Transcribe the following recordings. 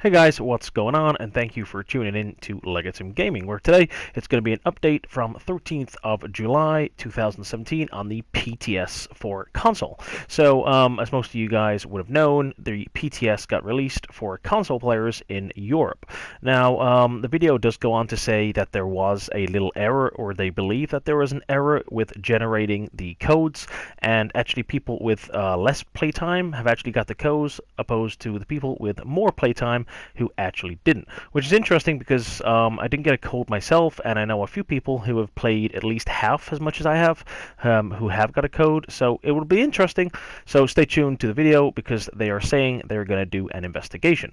Hey guys, what's going on? And thank you for tuning in to Legatum Gaming, where today it's going to be an update from 13th of July 2017 on the PTS for console. So, as most of you guys would have known, the PTS got released for console players in Europe. Now, the video does go on to say that there was a little error, or they believe that there was an error with generating the codes, and actually people with less playtime have actually got the codes, opposed to the people with more playtime who actually didn't, which is interesting because I didn't get a code myself, and I know a few people who have played at least half as much as I have, who have got a code, so it will be interesting. So stay tuned to the video because they are saying they're going to do an investigation,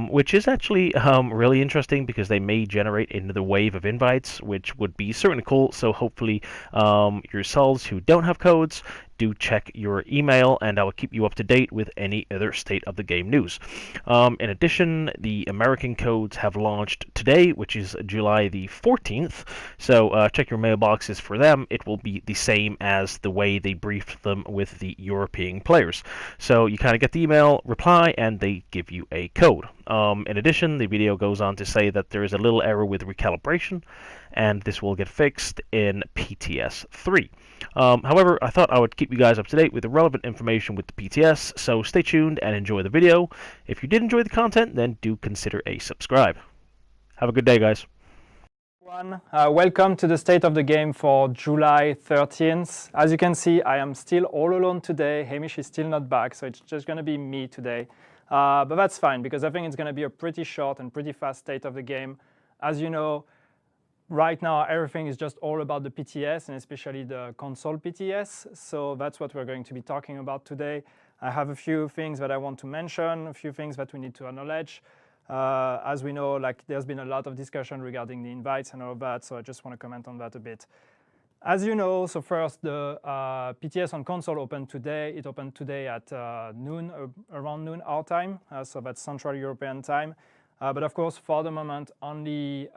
which is actually really interesting because they may generate into the wave of invites, which would be certainly cool. So hopefully yourselves who don't have codes, do check your email, and I will keep you up to date with any other state of the game news. In addition, the American codes have launched today, which is July the 14th, so check your mailboxes for them. It will be the same as the way they briefed them with the European players. So you kind of get the email, reply, and they give you a code. In addition, the video goes on to say that there is a little error with recalibration, and this will get fixed in PTS 3. However, I thought I would keep you guys up to date with the relevant information with the PTS, so stay tuned and enjoy the video. If you did enjoy the content, then do consider a subscribe. Have a good day, guys. Welcome to the state of the game for July 13th. As you can see, I am still all alone today. Hamish is still not back, so it's just going to be me today. But that's fine because I think it's going to be a pretty short and pretty fast state of the game. As you know, right now everything is just all about the PTS and especially the console PTS. So that's what we're going to be talking about today. I have a few things that I want to mention, a few things that we need to acknowledge. As we know, there's been a lot of discussion regarding the invites and all of that, so I just want to comment on that a bit. As you know, so first, the PTS on console opened today. It opened today at noon, around noon our time, so that's Central European time. But of course, for the moment, only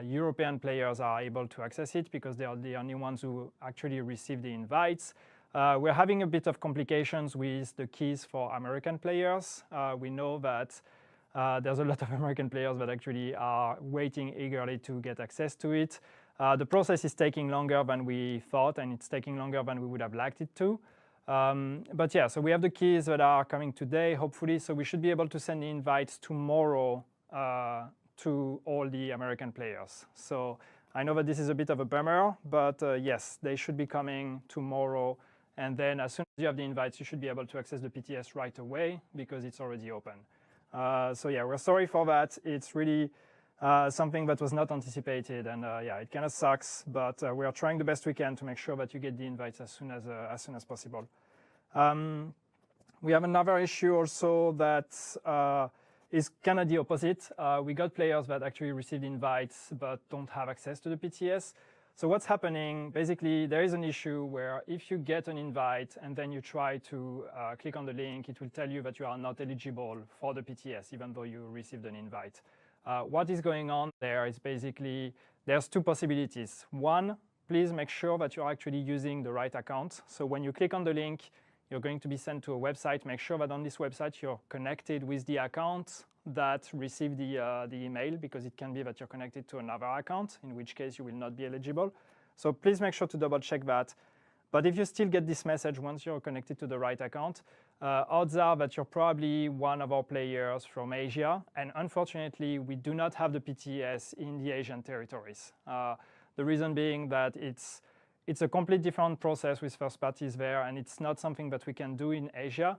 European players are able to access it because they are the only ones who actually receive the invites. We're having a bit of complications with the keys for American players. We know that there's a lot of American players that actually are waiting eagerly to get access to it. The process is taking longer than we thought, and it's taking longer than we would have liked it to. But yeah, so we have the keys that are coming today, hopefully, so we should be able to send the invites tomorrow to all the American players. So I know that this is a bit of a bummer, but yes, they should be coming tomorrow. And then as soon as you have the invites, you should be able to access the PTS right away because it's already open. So yeah, we're sorry for that. It's really something that was not anticipated, and yeah, it kind of sucks, but we are trying the best we can to make sure that you get the invites as soon as possible. We have another issue also that is kind of the opposite. We got players that actually received invites but don't have access to the PTS. So what's happening, basically, there is an issue where if you get an invite and then you try to click on the link, it will tell you that you are not eligible for the PTS, even though you received an invite. What is going on there is basically, there's two possibilities. One, please make sure that you're actually using the right account. So when you click on the link, you're going to be sent to a website. Make sure that on this website you're connected with the account that received the email, because it can be that you're connected to another account, in which case you will not be eligible. So please make sure to double check that. But if you still get this message once you're connected to the right account, odds are that you're probably one of our players from Asia. And unfortunately, we do not have the PTS in the Asian territories. The reason being that it's a completely different process with first parties there, and it's not something that we can do in Asia.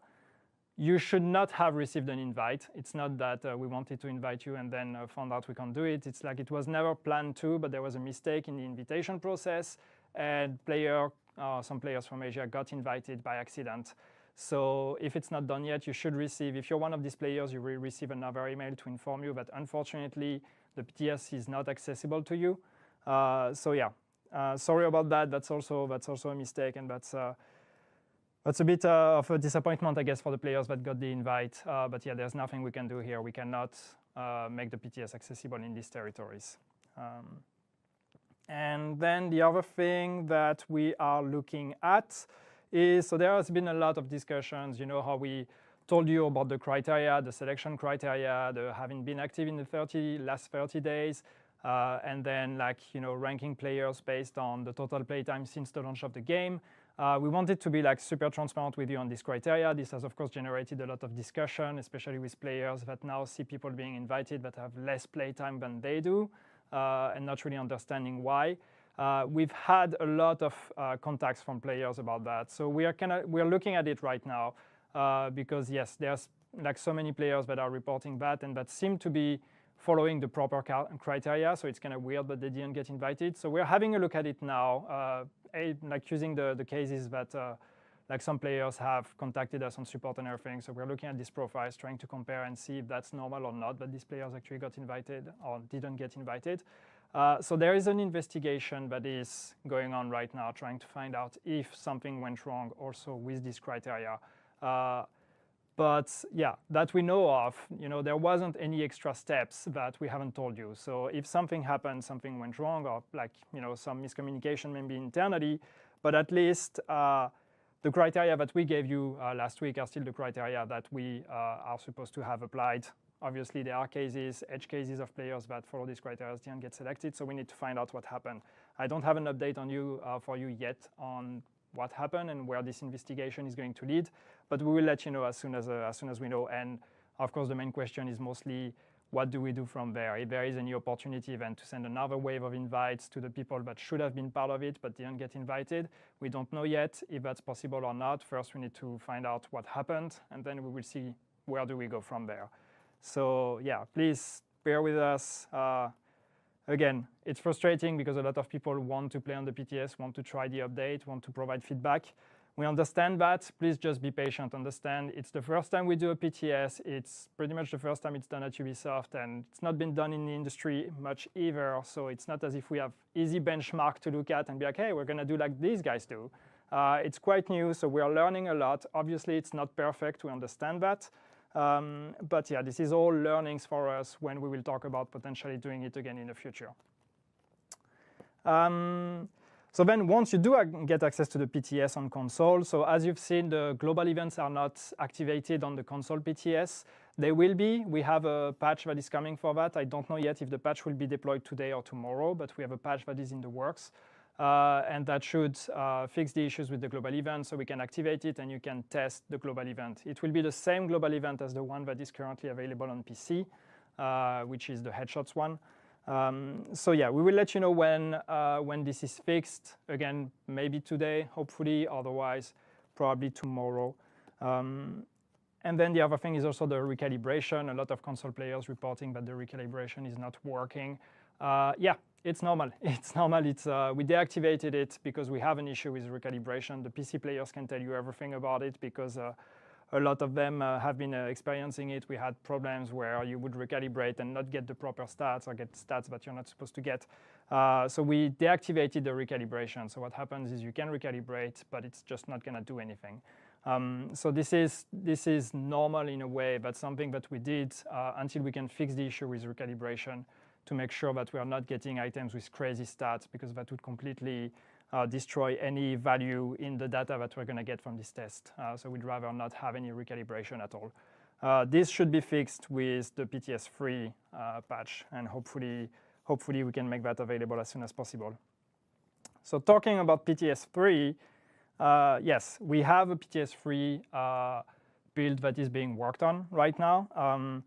You should not have received an invite. It's not that we wanted to invite you and then found out we can't do it. It's like it was never planned to, but there was a mistake in the invitation process, and some players from Asia got invited by accident. So if it's not done yet, you should receive, if you're one of these players, you will receive another email to inform you that unfortunately the PTS is not accessible to you. So yeah, sorry about that. That's also a mistake, and that's a bit of a disappointment, I guess, for the players that got the invite. But yeah, there's nothing we can do here. We cannot make the PTS accessible in these territories. And then the other thing that we are looking at is, so there has been a lot of discussions, you know, how we told you about the criteria, the selection criteria, the having been active in the last 30 days, and then ranking players based on the total playtime since the launch of the game. We wanted to be super transparent with you on this criteria. This has of course generated a lot of discussion, especially with players that now see people being invited that have less playtime than they do, and not really understanding why. We've had a lot of contacts from players about that, so we are looking at it right now, because yes, there's so many players that are reporting that and that seem to be following the proper criteria, so it's kind of weird that they didn't get invited. So we're having a look at it now, using the cases that some players have contacted us on support and everything. So we're looking at these profiles, trying to compare and see if that's normal or not, that these players actually got invited or didn't get invited. So there is an investigation that is going on right now, trying to find out if something went wrong also with this criteria. But yeah, that we know of, there wasn't any extra steps that we haven't told you. So if something happened, something went wrong, or some miscommunication maybe internally, but at least the criteria that we gave you last week are still the criteria that we are supposed to have applied. Obviously, there are edge cases of players that follow these criteria didn't get selected, so we need to find out what happened. I don't have an update for you yet on what happened and where this investigation is going to lead, but we will let you know as soon as we know. And of course, the main question is mostly, what do we do from there? If there is any opportunity then to send another wave of invites to the people that should have been part of it but didn't get invited, we don't know yet if that's possible or not. First, we need to find out what happened, and then we will see where do we go from there. So yeah, please bear with us. Again, it's frustrating because a lot of people want to play on the PTS, want to try the update, want to provide feedback. We understand that. Please just be patient. Understand it's the first time we do a PTS. It's pretty much the first time it's done at Ubisoft, and it's not been done in the industry much either. So it's not as if we have easy benchmark to look at and be like, hey, we're going to do like these guys do. It's quite new, so we are learning a lot. Obviously, it's not perfect. We understand that. But yeah, this is all learnings for us when we will talk about potentially doing it again in the future. So then once you do get access to the PTS on console, so as you've seen, the global events are not activated on the console PTS. They will be. We have a patch that is coming for that. I don't know yet if the patch will be deployed today or tomorrow, but we have a patch that is in the works. And that should fix the issues with the global event, so we can activate it and you can test the global event. It will be the same global event as the one that is currently available on PC, which is the Headshots one. So yeah, we will let you know when this is fixed. Again, maybe today, hopefully, otherwise probably tomorrow. And then the other thing is also the recalibration. A lot of console players reporting that the recalibration is not working. Yeah, it's normal. It's normal. We deactivated it because we have an issue with recalibration. The PC players can tell you everything about it because a lot of them have been experiencing it. We had problems where you would recalibrate and not get the proper stats or get stats that you're not supposed to get. So we deactivated the recalibration. So what happens is you can recalibrate, but it's just not going to do anything. So this is normal in a way, but something that we did until we can fix the issue with recalibration, to make sure that we are not getting items with crazy stats, because that would completely destroy any value in the data that we're going to get from this test. So we'd rather not have any recalibration at all. This should be fixed with the PTS3 patch, and hopefully we can make that available as soon as possible. So talking about PTS3, yes, we have a PTS3 build that is being worked on right now.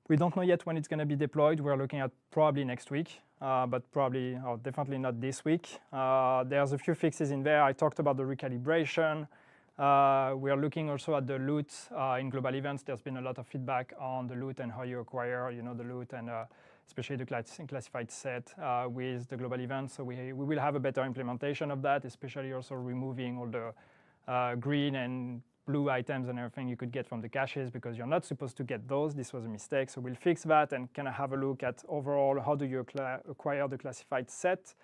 We don't know yet when it's going to be deployed. We're looking at probably next week, but probably or definitely not this week. There's a few fixes in there. I talked about the recalibration. We are looking also at the loot in global events. There's been a lot of feedback on the loot and how you acquire, the loot, and especially the classified set with the global events. So we will have a better implementation of that, especially also removing all the green and blue items and everything you could get from the caches, because you're not supposed to get those. This was a mistake. So we'll fix that and kind of have a look at overall how do you acquire the classified set.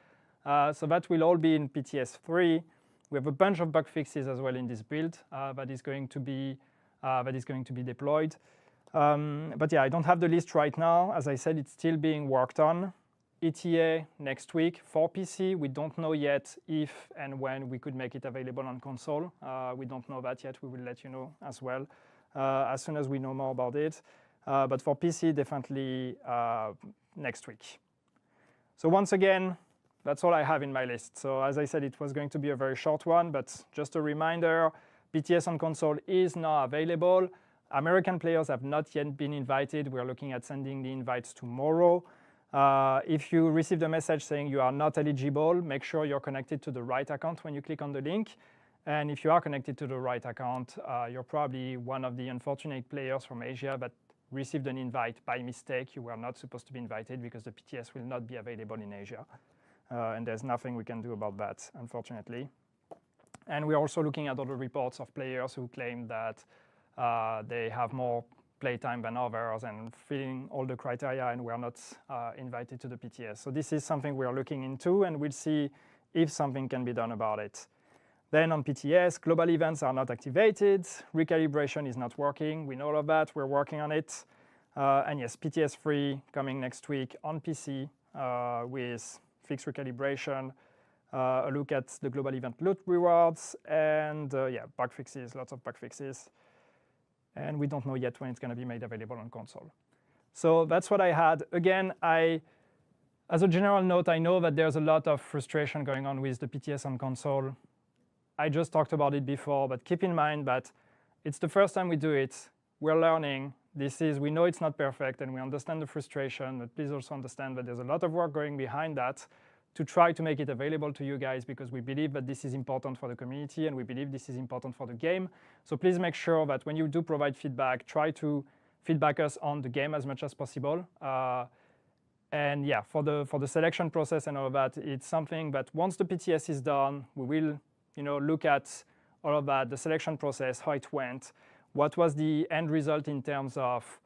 So that will all be in PTS3. We have a bunch of bug fixes as well in this build that is going to be deployed. But yeah, I don't have the list right now. As I said, it's still being worked on. ETA next week for PC. We don't know yet if and when we could make it available on console. We don't know that yet. We will let you know as well. as soon as we know more about it. But for PC, definitely next week. So once again, that's all I have in my list. So as I said, it was going to be a very short one, but just a reminder, PTS on console is now available. American players have not yet been invited. We're looking at sending the invites tomorrow. If you received a message saying you are not eligible, make sure you're connected to the right account when you click on the link. And if you are connected to the right account, you're probably one of the unfortunate players from Asia that received an invite by mistake. You were not supposed to be invited because the PTS will not be available in Asia. And there's nothing we can do about that, unfortunately. And we're also looking at other reports of players who claim that they have more playtime than others and filling all the criteria and were not invited to the PTS. So this is something we are looking into, and we'll see if something can be done about it. Then on PTS, global events are not activated. Recalibration is not working. We know all of that. We're working on it. And yes, PTS 3 coming next week on PC with fixed recalibration, a look at the global event loot rewards, and yeah, bug fixes, lots of bug fixes. And we don't know yet when it's going to be made available on console. So that's what I had. Again, as a general note, I know that there's a lot of frustration going on with the PTS on console. I just talked about it before, but keep in mind that it's the first time we do it. We're learning. We know it's not perfect, and we understand the frustration, but please also understand that there's a lot of work going behind that to try to make it available to you guys, because we believe that this is important for the community, and we believe this is important for the game. So please make sure that when you do provide feedback, try to feedback us on the game as much as possible. And yeah, for the selection process and all of that, it's something that once the PTS is done, we will look at all of that, the selection process, how it went, what was the end result in terms of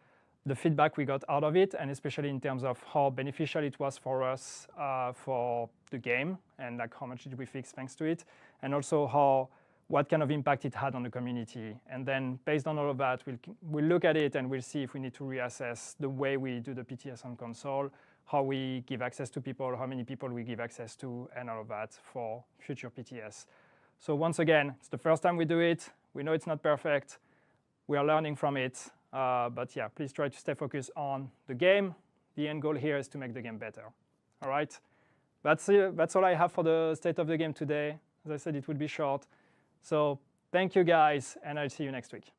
the feedback we got out of it, and especially in terms of how beneficial it was for us for the game, and like how much did we fix thanks to it, and also what kind of impact it had on the community. And then based on all of that, we'll look at it and we'll see if we need to reassess the way we do the PTS on console, how we give access to people, how many people we give access to, and all of that for future PTS. So once again, it's the first time we do it. We know it's not perfect. We are learning from it. But yeah, please try to stay focused on the game. The end goal here is to make the game better. All right? That's it. That's all I have for the state of the game today. As I said, it would be short. So thank you guys, and I'll see you next week.